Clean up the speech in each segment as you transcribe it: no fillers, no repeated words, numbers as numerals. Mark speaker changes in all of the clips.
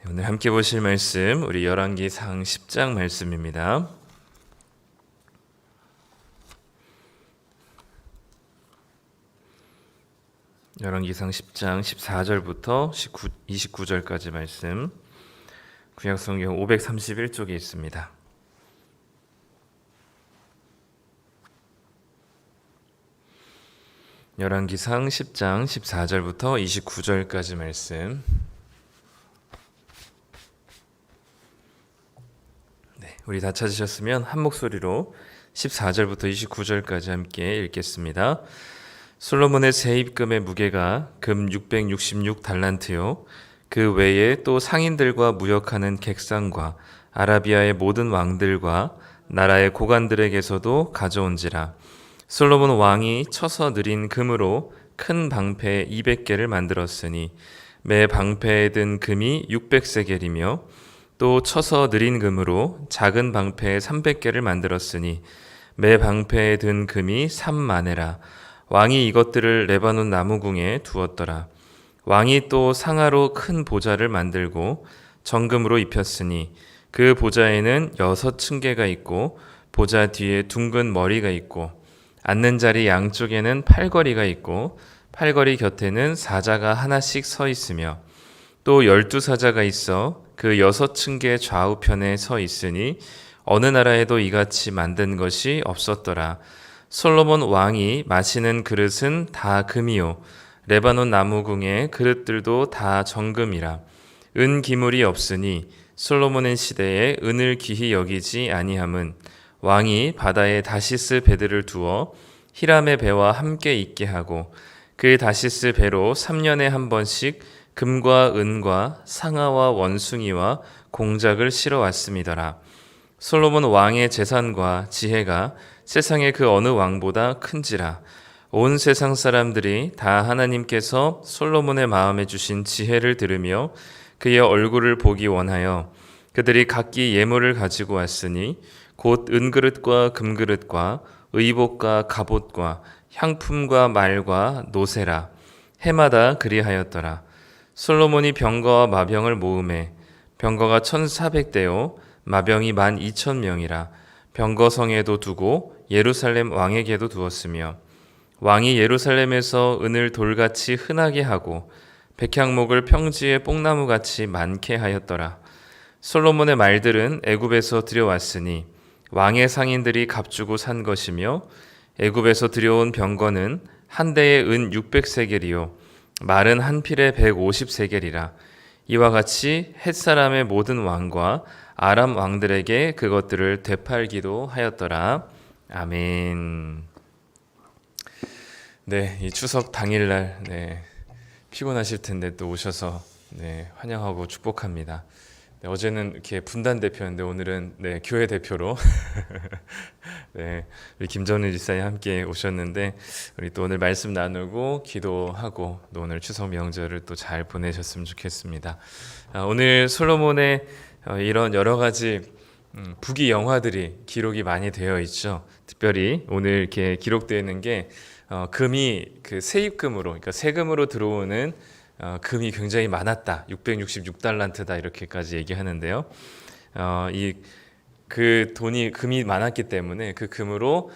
Speaker 1: 오늘 함께 보실 말씀 우리 열왕기상 10장 말씀입니다. 열왕기상 10장 14절부터 29절까지 말씀, 구약성경 531쪽에 있습니다. 열왕기상 10장 14절부터 29절까지 말씀. 우리 다 찾으셨으면 한 목소리로 14절부터 29절까지 함께 읽겠습니다. 솔로몬의 세입금의 무게가 금 666달란트요 그 외에 또 상인들과 무역하는 객상과 아라비아의 모든 왕들과 나라의 고관들에게서도 가져온지라. 솔로몬 왕이 쳐서 느린 금으로 큰 방패 200개를 만들었으니 매 방패에 든 금이 600세겔이며 또 쳐서 느린 금으로 작은 방패 300개를 만들었으니 매 방패에 든 금이 3만에라. 왕이 이것들을 레바논 나무궁에 두었더라. 왕이 또 상아로 큰 보좌를 만들고 정금으로 입혔으니 그 보좌에는 6층계가 있고 보좌 뒤에 둥근 머리가 있고 앉는 자리 양쪽에는 팔걸이가 있고 팔걸이 곁에는 사자가 하나씩 서 있으며 또 12사자가 있어 그 6층계 좌우편에 서 있으니 어느 나라에도 이같이 만든 것이 없었더라. 솔로몬 왕이 마시는 그릇은 다 금이요 레바논 나무궁의 그릇들도 다 정금이라. 은 기물이 없으니 솔로몬의 시대에 은을 귀히 여기지 아니함은 왕이 바다에 다시스 배들을 두어 히람의 배와 함께 있게 하고 그 다시스 배로 3년에 한 번씩 금과 은과 상아와 원숭이와 공작을 실어 왔음이더라. 솔로몬 왕의 재산과 지혜가 세상의 그 어느 왕보다 큰지라. 온 세상 사람들이 다 하나님께서 솔로몬의 마음에 주신 지혜를 들으며 그의 얼굴을 보기 원하여 그들이 각기 예물을 가지고 왔으니 곧 은그릇과 금그릇과 의복과 갑옷과 향품과 말과 노새라. 해마다 그리하였더라. 솔로몬이 병거와 마병을 모으매 병거가 1400대요 마병이 12,000명이라. 병거성에도 두고 예루살렘 왕에게도 두었으며 왕이 예루살렘에서 은을 돌같이 흔하게 하고 백향목을 평지에 뽕나무같이 많게 하였더라. 솔로몬의 말들은 애굽에서 들여왔으니 왕의 상인들이 값주고 산 것이며 애굽에서 들여온 병거는 한 대에 은 600세겔이요 말은 한 필에 150세겔이라. 이와 같이 헷사람의 모든 왕과 아람 왕들에게 그것들을 되팔기도 하였더라. 아멘. 네, 이 추석 당일날 피곤하실 텐데 또 오셔서 환영하고 축복합니다. 어제는 이렇게 분단 대표였는데 오늘은 교회 대표로 우리 김정일 지사님 함께 오셨는데 우리 또 오늘 말씀 나누고 기도하고 또 오늘 추석 명절을 또 잘 보내셨으면 좋겠습니다. 오늘 솔로몬의 이런 여러 가지 부귀 영화들이 기록이 많이 되어 있죠. 특별히 오늘 이렇게 기록되어 있는 게 금이 그 세입금으로, 그러니까 세금으로 들어오는 금이 굉장히 많았다. 666달란트다 이렇게까지 얘기하는데요. 그 돈이 금이 많았기 때문에 그 금으로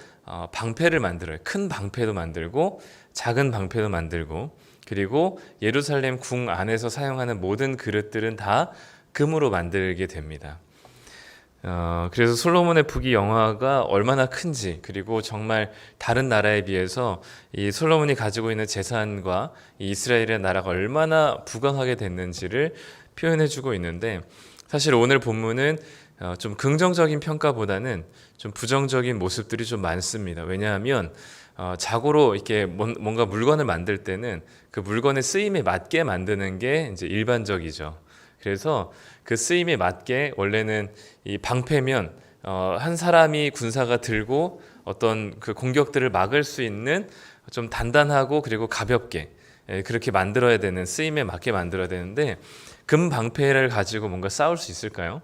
Speaker 1: 방패를 만들어요. 큰 방패도 만들고 작은 방패도 만들고 그리고 예루살렘 궁 안에서 사용하는 모든 그릇들은 다 금으로 만들게 됩니다. 그래서 솔로몬의 부귀 영화가 얼마나 큰지 그리고 정말 다른 나라에 비해서 이 솔로몬이 가지고 있는 재산과 이 이스라엘의 나라가 얼마나 부강하게 됐는지를 표현해주고 있는데 사실 오늘 본문은 좀 긍정적인 평가보다는 좀 부정적인 모습들이 좀 많습니다. 왜냐하면 자고로 이렇게 뭔가 물건을 만들 때는 그 물건의 쓰임에 맞게 만드는 게 이제 일반적이죠. 그래서 그 쓰임에 맞게 원래는 이 방패면 한 사람이 군사가 들고 어떤 그 공격들을 막을 수 있는 좀 단단하고 그리고 가볍게 그렇게 만들어야 되는 쓰임에 맞게 만들어야 되는데 금 방패를 가지고 뭔가 싸울 수 있을까요?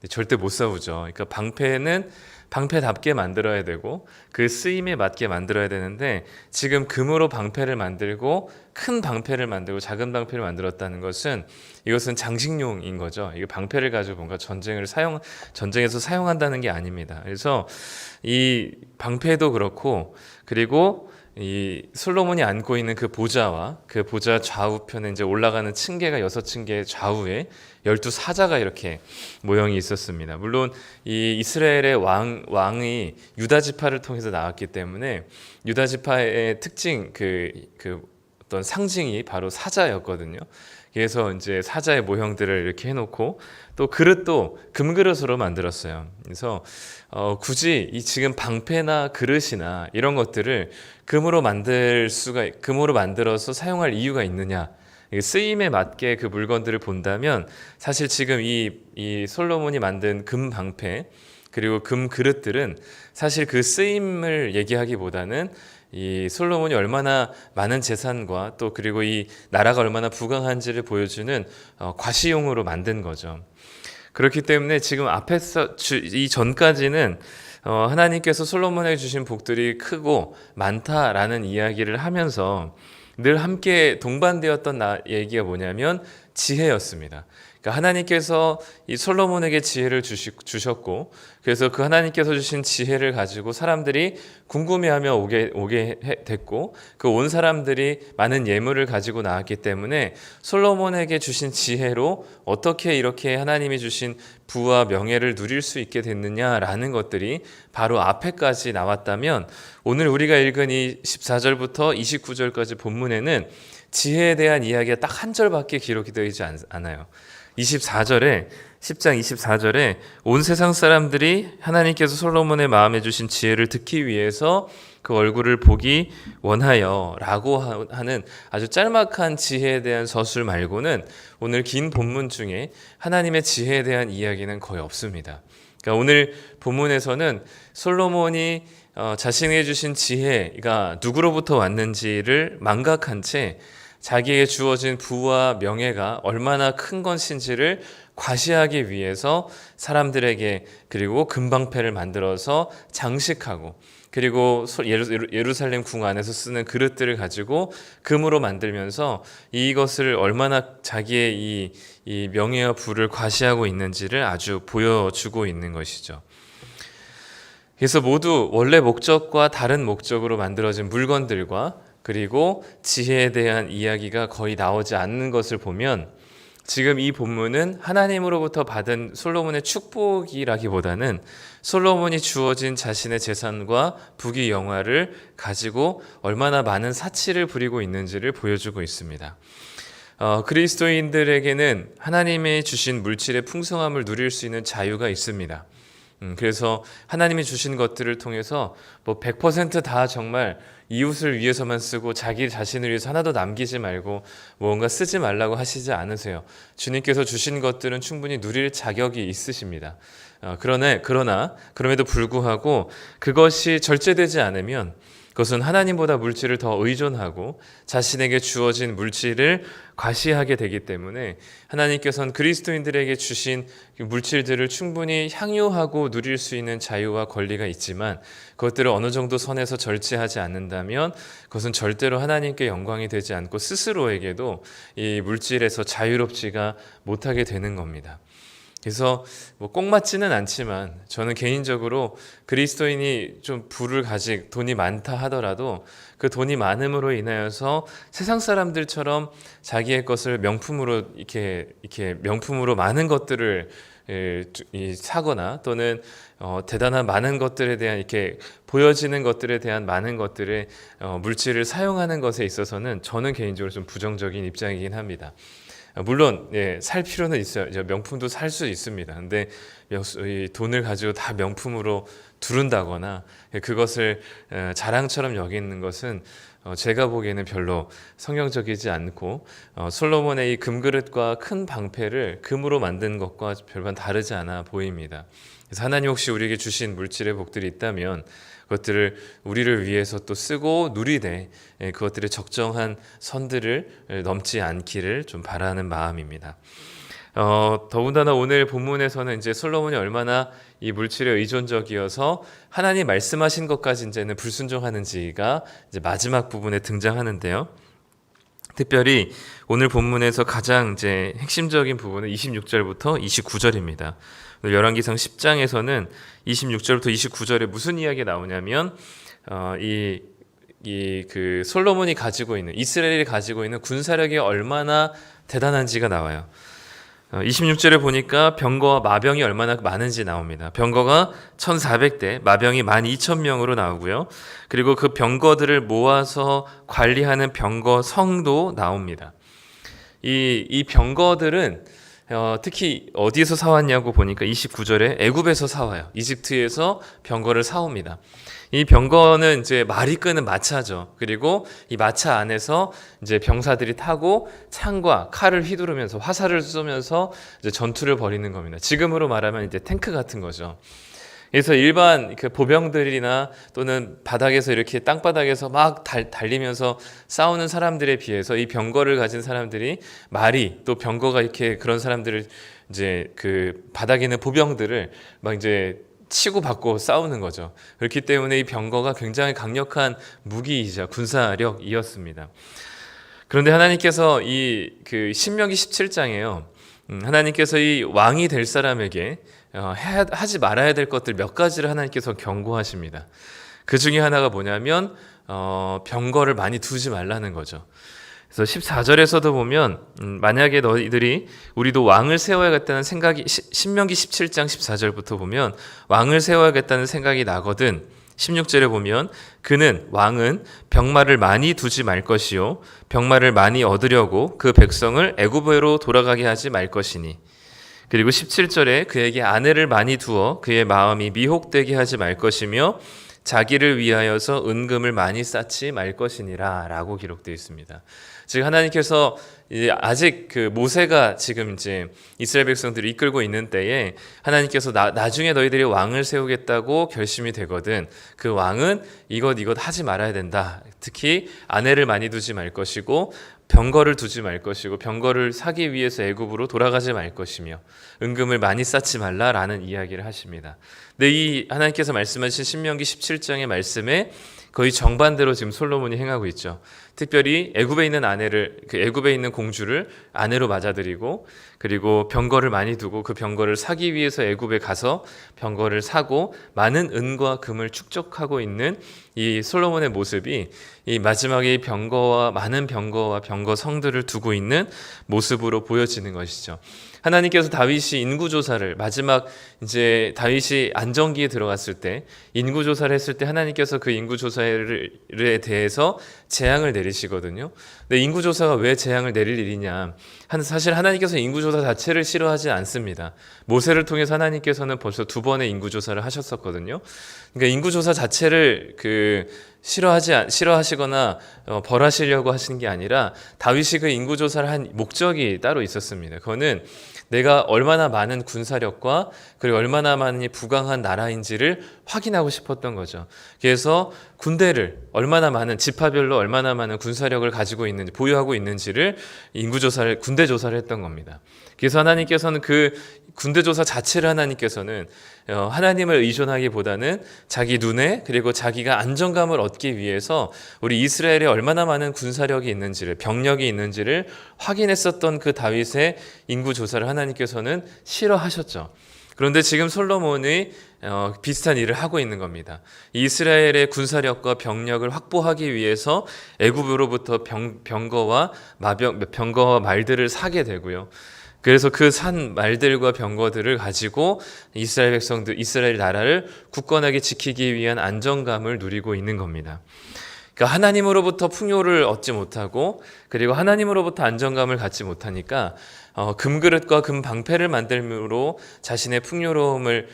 Speaker 1: 절대 못 싸우죠. 그러니까 방패는 방패답게 만들어야 되고 그 쓰임에 맞게 만들어야 되는데, 지금 금으로 방패를 만들고 큰 방패를 만들고 작은 방패를 만들었다는 것은, 이것은 장식용인 거죠. 이 방패를 가지고 뭔가 전쟁에서 사용한다는 게 아닙니다. 그래서 이 방패도 그렇고, 그리고 이 솔로몬이 안고 있는 그 보좌와 그 보좌 좌우편에 이제 올라가는 층계가 6층계 좌우에 12사자가 이렇게 모형이 있었습니다. 물론 이 이스라엘의 왕이 유다 지파를 통해서 나왔기 때문에 유다 지파의 특징 그 어떤 상징이 바로 사자였거든요. 그래서 이제 사자의 모형들을 이렇게 해놓고, 또 그릇도 금그릇으로 만들었어요. 그래서 굳이 이 지금 방패나 그릇이나 이런 것들을 금으로 만들어서 사용할 이유가 있느냐? 쓰임에 맞게 그 물건들을 본다면, 사실 지금 이 솔로몬이 만든 금 방패 그리고 금 그릇들은 사실 그 쓰임을 얘기하기보다는 이 솔로몬이 얼마나 많은 재산과 또 그리고 이 나라가 얼마나 부강한지를 보여주는 과시용으로 만든 거죠. 그렇기 때문에 지금 앞에서 이 전까지는 하나님께서 솔로몬에게 주신 복들이 크고 많다라는 이야기를 하면서 늘 함께 동반되었던 얘기가 뭐냐면 지혜였습니다. 그러니까 하나님께서 이 솔로몬에게 지혜를 주셨고, 그래서 그 하나님께서 주신 지혜를 가지고 사람들이 궁금해하며 오게 됐고, 그 온 사람들이 많은 예물을 가지고 나왔기 때문에 솔로몬에게 주신 지혜로 어떻게 이렇게 하나님이 주신 부와 명예를 누릴 수 있게 됐느냐라는 것들이 바로 앞에까지 나왔다면, 오늘 우리가 읽은 이 14절부터 29절까지 본문에는 지혜에 대한 이야기가 딱 한 절밖에 기록이 되지 않아요. 10장 24절에 온 세상 사람들이 하나님께서 솔로몬의 마음에 주신 지혜를 듣기 위해서 그 얼굴을 보기 원하여 라고 하는 아주 짤막한 지혜에 대한 서술 말고는 오늘 긴 본문 중에 하나님의 지혜에 대한 이야기는 거의 없습니다. 그러니까 오늘 본문에서는 솔로몬이 자신에게 주신 지혜가 누구로부터 왔는지를 망각한 채 자기에게 주어진 부와 명예가 얼마나 큰 것인지를 과시하기 위해서 사람들에게, 그리고 금방패를 만들어서 장식하고, 그리고 예루살렘 궁 안에서 쓰는 그릇들을 가지고 금으로 만들면서 이것을 얼마나 자기의 이 명예와 부를 과시하고 있는지를 아주 보여주고 있는 것이죠. 그래서 모두 원래 목적과 다른 목적으로 만들어진 물건들과 그리고 지혜에 대한 이야기가 거의 나오지 않는 것을 보면, 지금 이 본문은 하나님으로부터 받은 솔로몬의 축복이라기보다는 솔로몬이 주어진 자신의 재산과 부귀 영화를 가지고 얼마나 많은 사치를 부리고 있는지를 보여주고 있습니다. 그리스도인들에게는 하나님이 주신 물질의 풍성함을 누릴 수 있는 자유가 있습니다. 그래서 하나님이 주신 것들을 통해서 100%다 정말 이웃을 위해서만 쓰고 자기 자신을 위해서 하나도 남기지 말고 뭔가 쓰지 말라고 하시지 않으세요. 주님께서 주신 것들은 충분히 누릴 자격이 있으십니다. 그럼에도 불구하고 그것이 절제되지 않으면 그것은 하나님보다 물질을 더 의존하고 자신에게 주어진 물질을 과시하게 되기 때문에, 하나님께서는 그리스도인들에게 주신 물질들을 충분히 향유하고 누릴 수 있는 자유와 권리가 있지만, 그것들을 어느 정도 선에서 절제하지 않는다면 그것은 절대로 하나님께 영광이 되지 않고 스스로에게도 이 물질에서 자유롭지가 못하게 되는 겁니다. 그래서 꼭 맞지는 않지만 저는 개인적으로 그리스도인이 좀 부를 가지고 돈이 많다 하더라도 그 돈이 많음으로 인하여서 세상 사람들처럼 자기의 것을 명품으로 이렇게 명품으로 많은 것들을 사거나 또는 대단한 많은 것들에 대한 이렇게 보여지는 것들에 대한 많은 것들의 물질을 사용하는 것에 있어서는 저는 개인적으로 좀 부정적인 입장이긴 합니다. 물론 살 필요는 있어요. 명품도 살 수 있습니다. 근데 돈을 가지고 다 명품으로 두른다거나 그것을 자랑처럼 여기는 것은 제가 보기에는 별로 성경적이지 않고, 솔로몬의 이 금그릇과 큰 방패를 금으로 만든 것과 별반 다르지 않아 보입니다. 그래서 하나님 혹시 우리에게 주신 물질의 복들이 있다면 그것들을 우리를 위해서 또 쓰고 누리되 그것들의 적정한 선들을 넘지 않기를 좀 바라는 마음입니다. 더군다나 오늘 본문에서는 이제 솔로몬이 얼마나 이 물질에 의존적이어서 하나님 말씀하신 것까지 이제는 불순종하는지가 이제 마지막 부분에 등장하는데요. 특별히 오늘 본문에서 가장 이제 핵심적인 부분은 26절부터 29절입니다. 열왕기상 10장에서는 26절부터 29절에 무슨 이야기가 나오냐면 그 솔로몬이 가지고 있는, 이스라엘이 가지고 있는 군사력이 얼마나 대단한지가 나와요. 26절에 보니까 병거와 마병이 얼마나 많은지 나옵니다. 병거가 1400대, 마병이 12,000명으로 나오고요. 그리고 그 병거들을 모아서 관리하는 병거 성도 나옵니다. 이 병거들은 특히 어디에서 사왔냐고 보니까 29절에 애굽에서 사와요. 이집트에서 병거를 사옵니다. 이 병거는 이제 말이 끄는 마차죠. 그리고 이 마차 안에서 이제 병사들이 타고 창과 칼을 휘두르면서 화살을 쏘면서 이제 전투를 벌이는 겁니다. 지금으로 말하면 이제 탱크 같은 거죠. 그래서 일반 그 보병들이나 또는 바닥에서 이렇게 땅바닥에서 막 달리면서 싸우는 사람들에 비해서 이 병거를 가진 사람들이, 말이 또 병거가 이렇게 그런 사람들을 이제 그 바닥에 있는 보병들을 막 이제 치고 받고 싸우는 거죠. 그렇기 때문에 이 병거가 굉장히 강력한 무기이자 군사력이었습니다. 그런데 하나님께서 이 그 신명기 17장에요. 하나님께서 이 왕이 될 사람에게 하지 말아야 될 것들 몇 가지를 하나님께서 경고하십니다. 그 중에 하나가 뭐냐면 병거를 많이 두지 말라는 거죠. 그래서 14절에서도 보면 만약에 너희들이 우리도 왕을 세워야겠다는 생각이, 신명기 17장 14절부터 보면 왕을 세워야겠다는 생각이 나거든 16절에 보면 왕은 병마를 많이 두지 말 것이요 병마를 많이 얻으려고 그 백성을 애굽으로 돌아가게 하지 말 것이니, 그리고 17절에 그에게 아내를 많이 두어 그의 마음이 미혹되게 하지 말 것이며 자기를 위하여서 은금을 많이 쌓지 말 것이니라 라고 기록되어 있습니다. 즉 하나님께서 아직 그 모세가 지금 이제 이스라엘 백성들을 이끌고 있는 때에 하나님께서 나중에 너희들이 왕을 세우겠다고 결심이 되거든 그 왕은 이것 하지 말아야 된다. 특히 아내를 많이 두지 말 것이고 병거를 두지 말 것이고 병거를 사기 위해서 애굽으로 돌아가지 말 것이며 은금을 많이 쌓지 말라라는 이야기를 하십니다. 근데 이 하나님께서 말씀하신 신명기 17장의 말씀에 거의 정반대로 지금 솔로몬이 행하고 있죠. 특별히 애굽에 있는 애굽에 있는 공주를 아내로 맞아들이고, 그리고 병거를 많이 두고 그 병거를 사기 위해서 애굽에 가서 병거를 사고 많은 은과 금을 축적하고 있는 이 솔로몬의 모습이 이 마지막에 많은 병거와 병거 성들을 두고 있는 모습으로 보여지는 것이죠. 하나님께서 다윗이 인구조사를 마지막 이제 다윗이 안정기에 들어갔을 때 인구조사를 했을 때 하나님께서 그 인구조사에 대해서 재앙을 내리시거든요. 근데 인구조사가 왜 재앙을 내릴 일이냐? 사실 하나님께서 인구조사 자체를 싫어하지 않습니다. 모세를 통해서 하나님께서는 벌써 2번의 인구조사를 하셨었거든요. 그러니까 인구조사 자체를 싫어하시거나 벌하시려고 하신 게 아니라 다윗이 그 인구조사를 한 목적이 따로 있었습니다. 그거는 내가 얼마나 많은 군사력과 그리고 얼마나 많이 부강한 나라인지를 확인하고 싶었던 거죠. 그래서 군대를 얼마나 많은 지파별로 얼마나 많은 군사력을 가지고 있는지 보유하고 있는지를 군대 조사를 했던 겁니다. 그래서 하나님께서는 그 군대 조사 자체를 하나님께서는 하나님을 의존하기보다는 자기 눈에 그리고 자기가 안정감을 얻기 위해서 우리 이스라엘에 얼마나 많은 군사력이 있는지를 병력이 있는지를 확인했었던 그 다윗의 인구 조사를 하나님께서는 싫어하셨죠. 그런데 지금 솔로몬이 비슷한 일을 하고 있는 겁니다. 이스라엘의 군사력과 병력을 확보하기 위해서 애굽으로부터 병거와 말들을 사게 되고요. 그래서 그 산 말들과 병거들을 가지고 이스라엘 나라를 굳건하게 지키기 위한 안정감을 누리고 있는 겁니다. 그러니까 하나님으로부터 풍요를 얻지 못하고 그리고 하나님으로부터 안정감을 갖지 못하니까 금그릇과 금방패를 만들므로 자신의 풍요로움을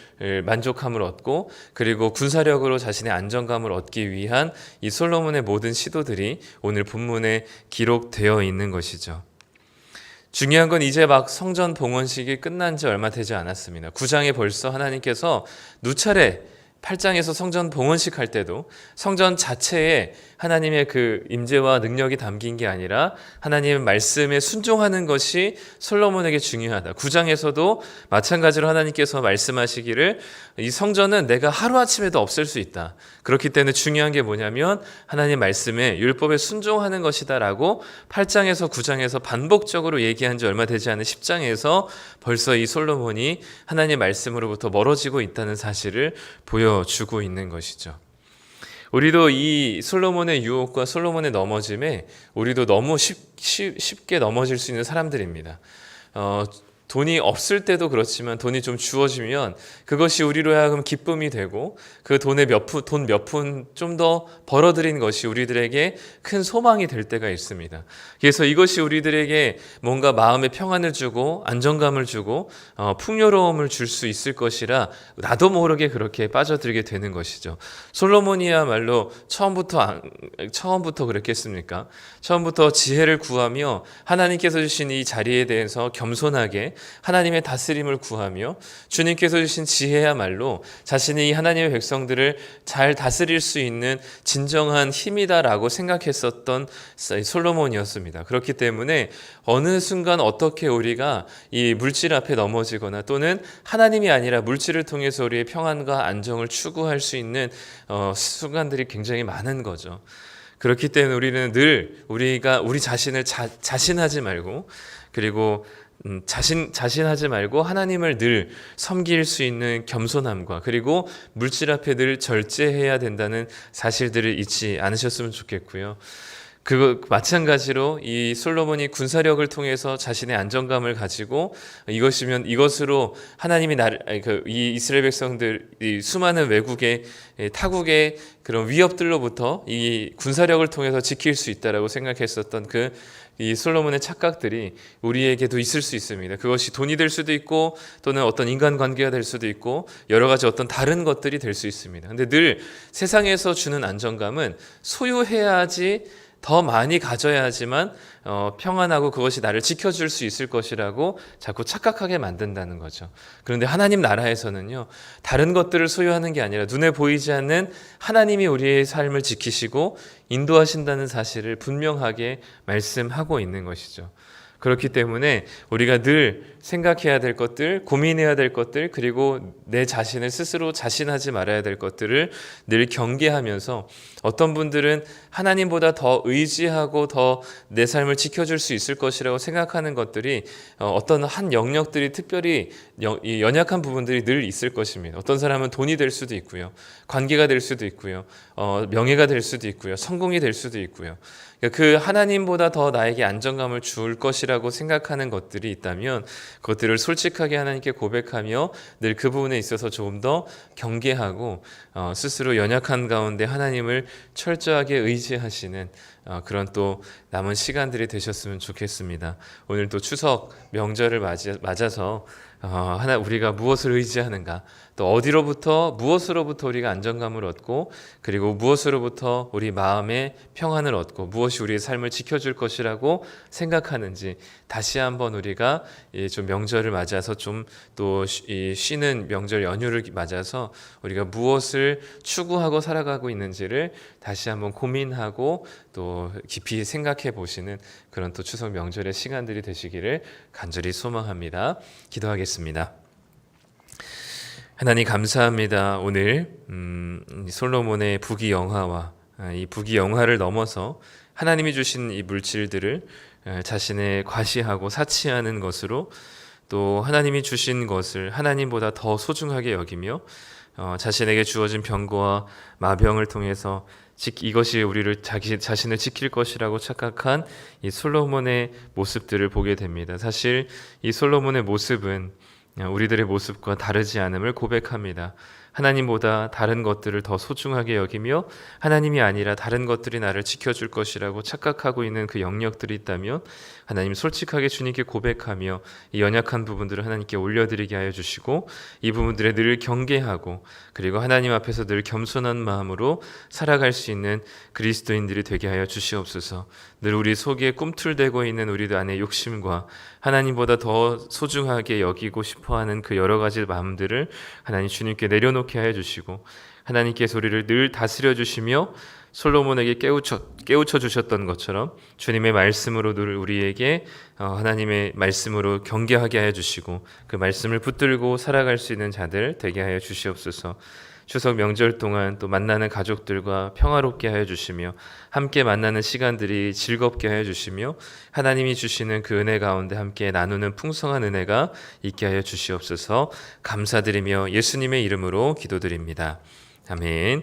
Speaker 1: 만족함을 얻고 그리고 군사력으로 자신의 안정감을 얻기 위한 이 솔로몬의 모든 시도들이 오늘 본문에 기록되어 있는 것이죠. 중요한 건 이제 막 성전 봉헌식이 끝난 지 얼마 되지 않았습니다. 9장에 벌써 하나님께서 누차례 8장에서 성전 봉헌식 할 때도 성전 자체에 하나님의 그 임재와 능력이 담긴 게 아니라 하나님의 말씀에 순종하는 것이 솔로몬에게 중요하다. 9장에서도 마찬가지로 하나님께서 말씀하시기를 이 성전은 내가 하루아침에도 없앨 수 있다. 그렇기 때문에 중요한 게 뭐냐면 하나님 말씀에 율법에 순종하는 것이다라고 8장에서 9장에서 반복적으로 얘기한 지 얼마 되지 않은 10장에서 벌써 이 솔로몬이 하나님 말씀으로부터 멀어지고 있다는 사실을 보여주고 있는 것이죠. 우리도 이 솔로몬의 유혹과 솔로몬의 넘어짐에 우리도 너무 쉽게 넘어질 수 있는 사람들입니다. 돈이 없을 때도 그렇지만 돈이 좀 주어지면 그것이 우리로 하여금 기쁨이 되고 그 돈 몇 푼 좀 더 벌어들인 것이 우리들에게 큰 소망이 될 때가 있습니다. 그래서 이것이 우리들에게 뭔가 마음의 평안을 주고 안정감을 주고 풍요로움을 줄 수 있을 것이라 나도 모르게 그렇게 빠져들게 되는 것이죠. 솔로몬이야말로 처음부터 그랬겠습니까? 처음부터 지혜를 구하며 하나님께서 주신 이 자리에 대해서 겸손하게 하나님의 다스림을 구하며 주님께서 주신 지혜야말로 자신이 이 하나님의 백성들을 잘 다스릴 수 있는 진정한 힘이다라고 생각했었던 솔로몬이었습니다. 그렇기 때문에 어느 순간 어떻게 우리가 이 물질 앞에 넘어지거나 또는 하나님이 아니라 물질을 통해서 우리의 평안과 안정을 추구할 수 있는 순간들이 굉장히 많은 거죠. 그렇기 때문에 우리는 늘 우리가 우리 자신을 자신하지 말고 그리고 자신하지 말고 하나님을 늘 섬길 수 있는 겸손함과 그리고 물질 앞에 늘 절제해야 된다는 사실들을 잊지 않으셨으면 좋겠고요. 마찬가지로 이 솔로몬이 군사력을 통해서 자신의 안정감을 가지고 이것으로 하나님이 이 이스라엘 백성들 이 수많은 외국의 타국의 그런 위협들로부터 이 군사력을 통해서 지킬 수 있다라고 생각했었던 이 솔로몬의 착각들이 우리에게도 있을 수 있습니다. 그것이 돈이 될 수도 있고 또는 어떤 인간관계가 될 수도 있고 여러 가지 어떤 다른 것들이 될 수 있습니다. 근데 늘 세상에서 주는 안정감은 소유해야지 더 많이 가져야지만 평안하고 그것이 나를 지켜줄 수 있을 것이라고 자꾸 착각하게 만든다는 거죠. 그런데 하나님 나라에서는요, 다른 것들을 소유하는 게 아니라 눈에 보이지 않는 하나님이 우리의 삶을 지키시고 인도하신다는 사실을 분명하게 말씀하고 있는 것이죠. 그렇기 때문에 우리가 늘 생각해야 될 것들, 고민해야 될 것들, 그리고 내 자신을 스스로 자신하지 말아야 될 것들을 늘 경계하면서 어떤 분들은 하나님보다 더 의지하고 더 내 삶을 지켜줄 수 있을 것이라고 생각하는 것들이 어떤 한 영역들이 특별히 연약한 부분들이 늘 있을 것입니다. 어떤 사람은 돈이 될 수도 있고요. 관계가 될 수도 있고요. 명예가 될 수도 있고요. 성공이 될 수도 있고요. 그 하나님보다 더 나에게 안정감을 줄 것이라고 생각하는 것들이 있다면 그것들을 솔직하게 하나님께 고백하며 늘 그 부분에 있어서 조금 더 경계하고 스스로 연약한 가운데 하나님을 철저하게 의지하시는 그런 또 남은 시간들이 되셨으면 좋겠습니다. 오늘 또 추석 명절을 맞아서 우리가 무엇을 의지하는가, 또 무엇으로부터 우리가 안정감을 얻고, 그리고 무엇으로부터 우리 마음의 평안을 얻고, 무엇이 우리의 삶을 지켜줄 것이라고 생각하는지 다시 한번 우리가 좀 명절을 맞아서 좀 또 쉬는 명절 연휴를 맞아서 우리가 무엇을 추구하고 살아가고 있는지를 다시 한번 고민하고 또 깊이 생각해 보시는 그런 또 추석 명절의 시간들이 되시기를 간절히 소망합니다. 기도하겠습니다. 하나님 감사합니다. 오늘 솔로몬의 부귀영화와 이 부귀영화를 넘어서 하나님이 주신 이 물질들을 자신의 과시하고 사치하는 것으로 또 하나님이 주신 것을 하나님보다 더 소중하게 여기며 자신에게 주어진 병거와 마병을 통해서 이것이 우리를 자신을 지킬 것이라고 착각한 이 솔로몬의 모습들을 보게 됩니다. 사실 이 솔로몬의 모습은 우리들의 모습과 다르지 않음을 고백합니다. 하나님보다 다른 것들을 더 소중하게 여기며 하나님이 아니라 다른 것들이 나를 지켜줄 것이라고 착각하고 있는 그 영역들이 있다면 하나님 솔직하게 주님께 고백하며 이 연약한 부분들을 하나님께 올려드리게 하여 주시고 이 부분들에 늘 경계하고 그리고 하나님 앞에서 늘 겸손한 마음으로 살아갈 수 있는 그리스도인들이 되게 하여 주시옵소서. 늘 우리 속에 꿈틀대고 있는 우리들 안의 욕심과 하나님보다 더 소중하게 여기고 싶어하는 그 여러 가지 마음들을 하나님 주님께 내려놓게 하여 주시고 하나님께서 우리를 늘 다스려 주시며 솔로몬에게 깨우쳐 주셨던 것처럼 주님의 말씀으로 늘 우리에게 하나님의 말씀으로 경계하게 하여 주시고 그 말씀을 붙들고 살아갈 수 있는 자들 되게 하여 주시옵소서. 추석 명절 동안 또 만나는 가족들과 평화롭게 하여 주시며 함께 만나는 시간들이 즐겁게 하여 주시며 하나님이 주시는 그 은혜 가운데 함께 나누는 풍성한 은혜가 있게 하여 주시옵소서. 감사드리며 예수님의 이름으로 기도드립니다. 아멘.